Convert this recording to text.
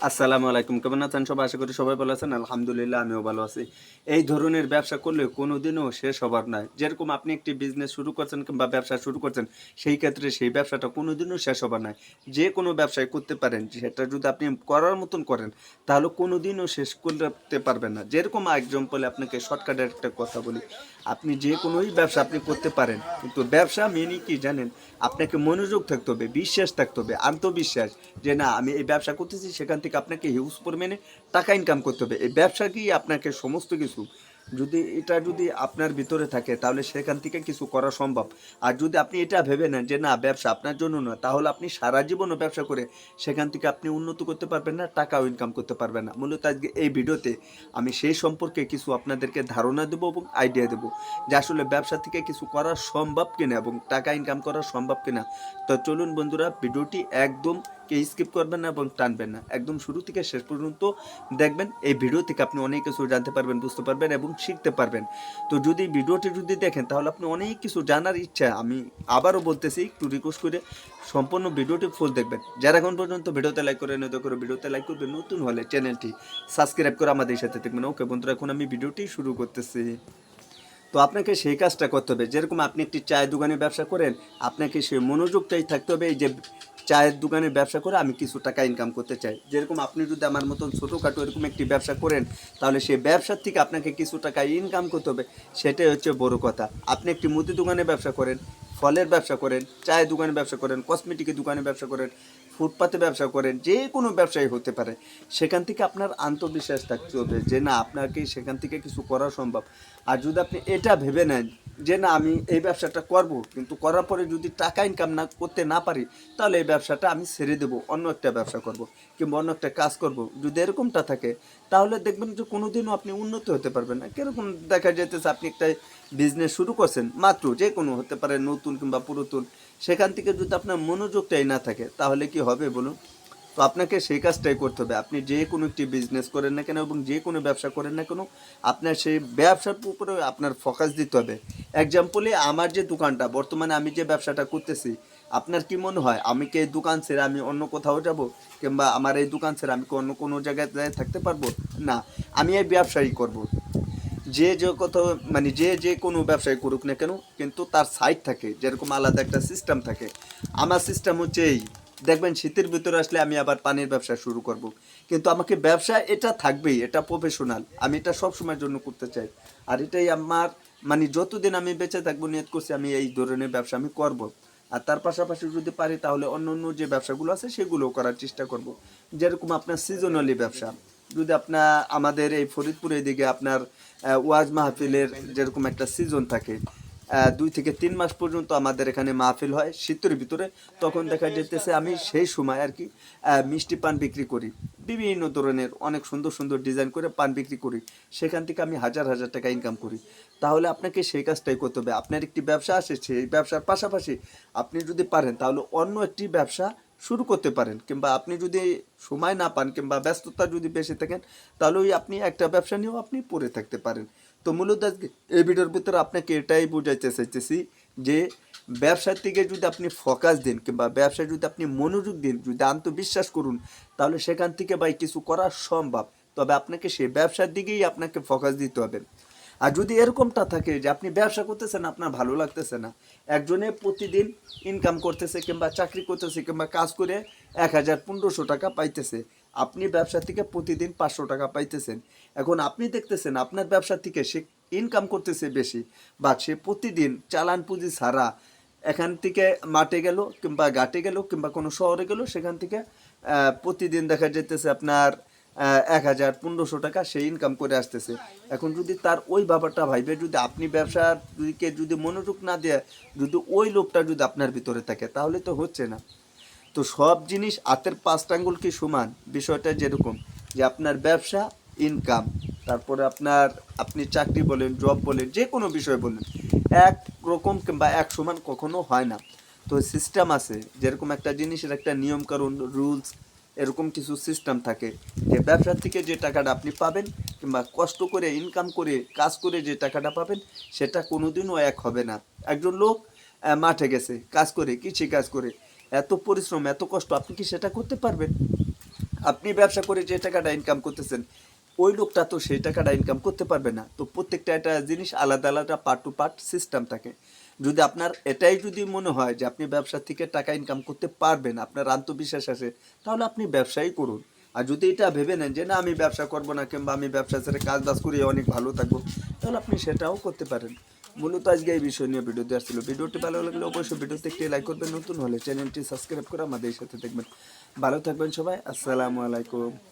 আসসালামু আলাইকুম। কেমন আছেন সবাই? আশা করি সবাই ভালো আছেন। আলহামদুলিল্লাহ আমিও ভালো আছি। এই ধরনের ব্যবসা করলে কোনোদিনও শেষ হবার নয়। যেরকম আপনি একটি বিজনেস শুরু করছেন কিংবা ব্যবসা শুরু করছেন, সেই ক্ষেত্রে সেই ব্যবসাটা কোনোদিনও শেষ হবার নয়। যে কোনো ব্যবসায় করতে পারেন, সেটা যদি আপনি করার মতন করেন, তাহলে কোনোদিনও শেষ করতে পারবেন না। যেরকম এক্সাম্পল আপনাকে শর্টকাটের একটা কথা বলি। আপনি যে কোনোই ব্যবসা আপনি করতে পারেন। কিন্তু ব্যবসা মেনই কি জানেন? আপনাকে মনোযোগ থাকতে হবে, বিশ্বাস থাকতে হবে, আত্মবিশ্বাস যে না আমি এই ব্যবসা করতেছি সেখান থেকে আপনাকে হিউজ পরিমাণে টাকা ইনকাম করতে হবে। এই ব্যবসাকেই আপনাকে সমস্ত কিছু যদি আপনার ভিতরে থাকে তাহলে সেখান থেকে কিছু করা সম্ভব। আর যদি আপনি এটা ভেবে নেন যে না ব্যবসা আপনার জন্য না, তাহলে আপনি সারা জীবনও ব্যবসা করে সেখান থেকে আপনি উন্নতি করতে পারবেন না, টাকাও ইনকাম করতে পারবেন না। মূলত আজকে এই ভিডিওতে আমি সেই সম্পর্কে কিছু আপনাদেরকে ধারণা দেবো এবং আইডিয়া দেবো যে আসলে ব্যবসা থেকে কিছু করা সম্ভব কিনা এবং টাকা ইনকাম করা সম্ভব কিনা। তো চলুন বন্ধুরা, ভিডিওটি একদম স্কিপ করবেন না এবং টানবেন না, একদম শুরু থেকে শেষ পর্যন্ত দেখবেন। এই ভিডিও থেকে আপনি অনেক কিছু জানতে পারবেন, বুঝতে পারবেন এবং শিখতে পারবেন। তো যদি ভিডিওটি দেখেন তাহলে আপনি অনেক কিছু জানার ইচ্ছা, আমি আবারও বলতেছি, একটু রিকোয়েস্ট করে সম্পূর্ণ ভিডিওটি ফুল দেখবেন। যারা এখন পর্যন্ত ভিডিওতে লাইক করে নয়তো করে ভিডিওতে লাইক করবেন, নতুন হলে চ্যানেলটি সাবস্ক্রাইব করে আমাদের সাথে থাকবেন। ওকে বন্ধুরা, এখন আমি ভিডিওটি শুরু করতেছি। তো আপনাকে সেই কাজটা করতে হবে। যেরকম আপনি একটি চায়ের দোকানে ব্যবসা করেন, আপনাকে সেই মনোযোগটাই থাকতে হবে এই যে চায়ের দোকানের ব্যবসা করে আমি কিছু টাকা ইনকাম করতে চাই। যেরকম আপনি যদি আমার মতন ছোটোখাটো এরকম একটি ব্যবসা করেন, তাহলে সেই ব্যবসার থেকে আপনাকে কিছু টাকা ইনকাম করতে হবে, সেটাই হচ্ছে বড় কথা। আপনি একটি মুদি দোকানে ব্যবসা করেন, ফলের ব্যবসা করেন, চায়ের দোকানে ব্যবসা করেন, কসমেটিকের দোকানে ব্যবসা করেন, ফুটপাতে ব্যবসা করেন, যে কোনো ব্যবসায়ী হতে পারে, সেখান থেকে আপনার আত্মবিশ্বাস থাকতে হবে যে না আপনাকে সেখান থেকে কিছু করা সম্ভব। আর যদি আপনি এটা ভেবে নেন যে না আমি এই ব্যবসাটা করব, কিন্তু করার পরে যদি টাকা ইনকাম না করতে না পারি, তাহলে এই ব্যবসাটা আমি ছেড়ে দেবো, অন্য একটা ব্যবসা করব কিংবা অন্য একটা কাজ করব, যদি এরকমটা থাকে, তাহলে দেখবেন যে কোনোদিনও আপনি উন্নত হতে পারবেন না। কীরকম দেখা যেতেছে আপনি একটা বিজনেস শুরু করছেন মাত্র, যে কোনো হতে পারে নতুন কিংবা পুরাতন, সেখান থেকে যদি আপনার মনোযোগটাই না থাকে তাহলে কি হবে বলুন? তো আপনাকে সেই কাজটাই করতে হবে। আপনি যে কোনো একটি বিজনেস করেন না কেন এবং যে কোনো ব্যবসা করেন না কেন, আপনার সেই ব্যবসার উপরে আপনার ফোকাস দিতে হবে। এক্সাম্পলে আমার যে দোকানটা, বর্তমানে আমি যে ব্যবসাটা করতেছি, আপনার কি মনে হয় আমি কি এই দোকান ছেড়ে আমি অন্য কোথাও যাব, কিংবা আমার এই দোকান ছেড়ে আমি কি অন্য কোনো জায়গায় থাকতে পারবো? না, আমি এই ব্যবসাই করব। যে যে কোথাও মানে যে কোনো ব্যবসায় করুক না কেন, কিন্তু তার সাইড থাকে, যেরকম আলাদা একটা সিস্টেম থাকে। আমার সিস্টেম হচ্ছে এই, দেখবেন শীতের ভিতরে আসলে আমি আবার পানির ব্যবসা শুরু করব। কিন্তু আমাকে ব্যবসা এটা থাকবেই, এটা প্রফেশনাল, আমি এটা সব সময়ের জন্য করতে চাই। আর এটাই আমার মানে যতদিন আমি বেঁচে থাকবো নিয়ত করছি আমি এই ধরনের ব্যবসা আমি করব। আর তার পাশাপাশি যদি পারি তাহলে অন্য অন্য যে ব্যবসাগুলো আছে সেগুলোও করার চেষ্টা করব। যেরকম আপনার সিজনালি ব্যবসা, যদি আপনার আমাদের এই ফরিদপুরের দিকে আপনার ওয়াজ মাহফিলের যেরকম একটা সিজন থাকে, 2 থেকে 3 মাস পর্যন্ত আমাদের এখানে মাহফিল হয় শীতের ভিতরে, তখন দেখা যেতেছে আমি সেই সময় আর কি মিষ্টি পান বিক্রি করি, বিভিন্ন ধরনের অনেক সুন্দর সুন্দর ডিজাইন করে পান বিক্রি করি। সেখান থেকে আমি হাজার হাজার টাকা ইনকাম করি। তাহলে আপনাকে সেই কাজটাই করতে হবে। আপনার একটি ব্যবসা আছে, সেই ব্যবসার পাশাপাশি আপনি যদি পারেন তাহলে অন্য একটি ব্যবসা শুরু করতে পারেন, কিংবা আপনি যদি সময় না পান কিংবা ব্যস্ততা যদি বেশি থাকেন, তাহলে ওই আপনি একটা ব্যবসা নিয়েও আপনি পড়ে থাকতে পারেন। তো মূলত আজকে এই ভিডিওর ভিতরে আপনাকে এটাই বোঝাইতে চাইতেছি যে ব্যবসার দিকে যদি আপনি ফোকাস দিন কিংবা ব্যবসায় যদি আপনি মনোযোগ দিন, যদি আত্মবিশ্বাস করুন, তাহলে সেখান থেকে ভাই কিছু করা সম্ভব। তবে আপনাকে সেই ব্যবসার দিকেই আপনাকে ফোকাস দিতে হবে। আর যদি এরকমটা থাকে যে আপনি ব্যবসা করতেছেন আপনার ভালো লাগতেছে না, একজনে প্রতিদিন ইনকাম করতেছে কিংবা চাকরি করতেছে কিংবা কাজ করে 1000 1500 টাকা পাইতেছে, আপনি ব্যবসা থেকে প্রতিদিন 500 টাকা পাইতেছেন। এখন আপনি দেখতেছেন আপনার ব্যবসা থেকে সে ইনকাম করতেছে বেশি, বা সে প্রতিদিন চালান পুঁজি ছাড়া এখান থেকে মাঠে গেল কিংবা ঘাটে গেল কিংবা কোনো শহরে গেল, সেখান থেকে প্রতিদিন দেখা যেতেছে আপনার 1000 1500 টাকা সে ইনকাম করে আসতেছে। এখন যদি তার ওই ব্যাপারটা ভাইবে, যদি আপনি ব্যবসার দিকে যদি মনোযোগ না দেয়, যদি ওই লোকটা যদি আপনার ভিতরে থাকে, তাহলে তো হচ্ছে না। তো সব জিনিস হাতের 5 আঙ্গুল কি সমান? বিষয়টা যেরকম যে আপনার ব্যবসা, ইনকাম, তারপরে আপনি চাকরি বলেন, জব বলেন, যে কোনো বিষয় বলেন, এক রকম কিংবা এক সমান কখনো হয় না। তো সিস্টেম আছে, যেরকম একটা জিনিসের একটা নিয়মকানুন, রুলস, এরকম কিছু সিস্টেম থাকে যে ব্যবসার থেকে যে টাকাটা আপনি পাবেন কিংবা কষ্ট করে ইনকাম করে কাজ করে যে টাকাটা পাবেন, সেটা কোনোদিনও এক হবে না। একজন লোক মাঠে গেছে কাজ করে, কৃষি কাজ করে, এত পরিশ্রম এত কষ্ট, আপনি কি সেটা করতে পারবেন? আপনি ব্যবসা করে যে টাকাটা ইনকাম করতেছেন ওই লোকটা তো সেই টাকাটা ইনকাম করতে পারবে না। তো প্রত্যেকটা একটা জিনিস আলাদা আলাদা পার্ট টু পার্ট সিস্টেম থাকে। যদি আপনার এটাই যদি মনে হয় যে আপনি ব্যবসা থেকে টাকা ইনকাম করতে পারবেন, আপনার আত্মবিশ্বাস আছে, তাহলে আপনি ব্যবসাই করুন। আর যদি এটা ভেবে নেন যে না আমি ব্যবসা করব না কিংবা আমি ব্যবসা ছেড়ে কাজ বাজ করে অনেক ভালো থাকবো, তাহলে আপনি সেটাও করতে পারেন। মূলত আজকে এই বিষয় নিয়ে ভিডিও দেওয়ার ছিল। ভিডিওটি ভালো লাগলে অবশ্যই ভিডিওতে একটি লাইক করবেন, নতুন হলে চ্যানেলটি সাবস্ক্রাইব করে আমাদের সাথে দেখবেন। ভালো থাকবেন সবাই, আসসালামু আলাইকুম।